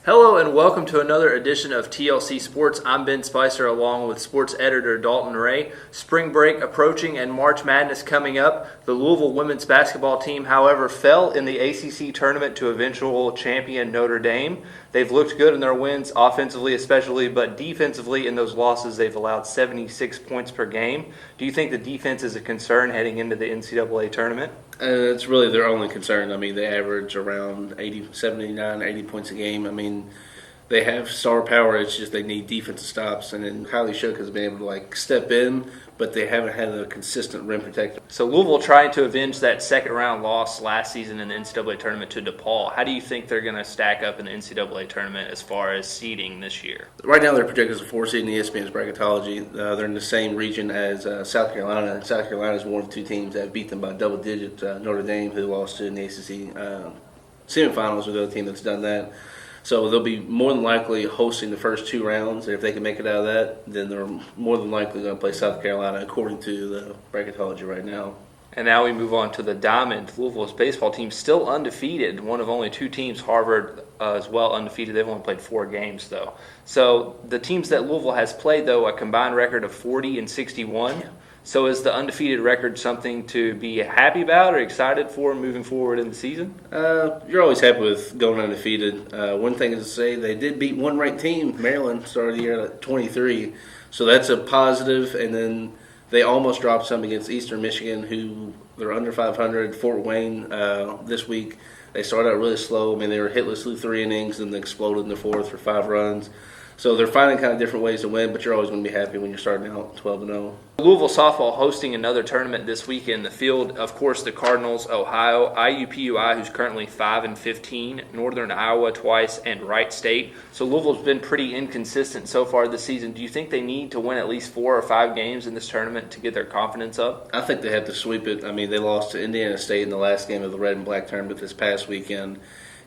Hello and welcome to another edition of TLC Sports. I'm Ben Spicer along with sports editor Dalton Ray. Spring break approaching and March Madness coming up. The Louisville women's basketball team, however, fell in the ACC tournament to eventual champion Notre Dame. They've looked good in their wins, offensively especially, but defensively in those losses they've allowed 76 points per game. Do you think the defense is a concern heading into the NCAA tournament? It's really their only concern. I mean, they average around 80 points a game. I mean, they have star power. It's just they need defensive stops. And then Kylie Shook has been able to, step in, but they haven't had a consistent rim protector. So Louisville tried to avenge that second-round loss last season in the NCAA tournament to DePaul. How do you think they're going to stack up in the NCAA tournament as far as seeding this year? Right now they're projected as a 4 seed in ESPN's bracketology. They're in the same region as South Carolina. And South Carolina is one of the two teams that beat them by double digits. Notre Dame, who lost to in the ACC semifinals, are the other team that's done that. So they'll be more than likely hosting the first 2 rounds. And if they can make it out of that, then they're more than likely going to play South Carolina according to the bracketology right now. And now we move on to the Diamond. Louisville's baseball team still undefeated. One of only 2 teams, Harvard, as well undefeated. They've only played 4 games, though. So the teams that Louisville has played, though, a combined record of 40 and 61. Yeah. So is the undefeated record something to be happy about or excited for moving forward in the season? You're always happy with going undefeated. One thing is to say they did beat one ranked team, Maryland, started the year at 23. So that's a positive. And then they almost dropped some against Eastern Michigan, who they're under 500. Fort Wayne this week, they started out really slow. I mean, they were hitless through 3 innings and then exploded in the 4th for 5 runs. So they're finding kind of different ways to win, but you're always going to be happy when you're starting out 12-0. Louisville softball hosting another tournament this week in the field. Of course, the Cardinals, Ohio, IUPUI, who's currently 5-15, Northern Iowa twice, and Wright State. So Louisville's been pretty inconsistent so far this season. Do you think they need to win at least 4 or 5 games in this tournament to get their confidence up? I think they have to sweep it. I mean, they lost to Indiana State in the last game of the Red and Black tournament this past weekend.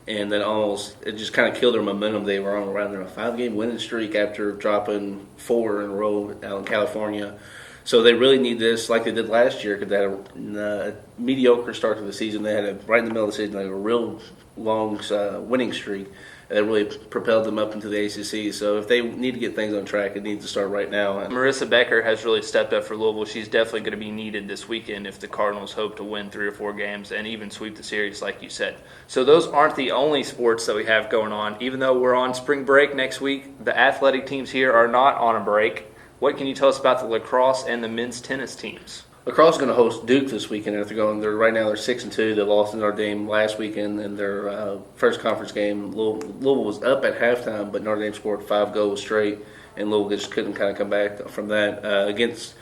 And then it just kind of killed their momentum. They were on around a 5-game winning streak after dropping 4 in a row out in California. So they really need this like they did last year because they had a mediocre start to the season. They had right in the middle of the season, they had a real long winning streak that really propelled them up into the ACC. So if they need to get things on track, it needs to start right now. Marissa Becker has really stepped up for Louisville. She's definitely going to be needed this weekend if the Cardinals hope to win 3 or 4 games and even sweep the series like you said. So those aren't the only sports that we have going on. Even though we're on spring break next week, the athletic teams here are not on a break. What can you tell us about the lacrosse and the men's tennis teams? Lacrosse is going to host Duke this weekend. Right now they're 6-2. They lost to Notre Dame last weekend in their first conference game. Louisville was up at halftime, but Notre Dame scored 5 goals straight, and Louisville just couldn't kind of come back from that. Against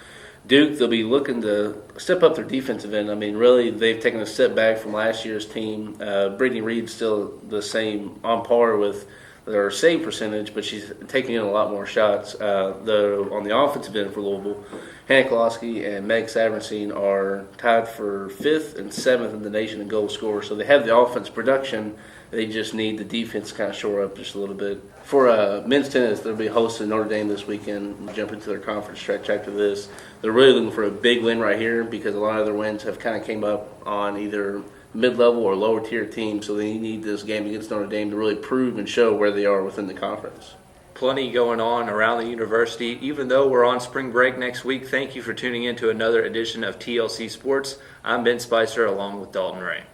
Duke, they'll be looking to step up their defensive end. I mean, really, they've taken a step back from last year's team. Brittany Reed's still the same, on par with their save percentage, but she's taking in a lot more shots. On the offensive end for Louisville, Hannah Kolosky and Meg Saverenstein are tied for 5th and 7th in the nation in goal scorers. So they have the offense production. They just need the defense to kind of shore up just a little bit. For men's tennis, they'll be hosting Notre Dame this weekend, jump into their conference stretch after this. They're really looking for a big win right here because a lot of their wins have kind of came up on either mid-level or lower-tier teams, so they need this game against Notre Dame to really prove and show where they are within the conference. Plenty going on around the university. Even though we're on spring break next week, thank you for tuning in to another edition of TLC Sports. I'm Ben Spicer along with Dalton Ray.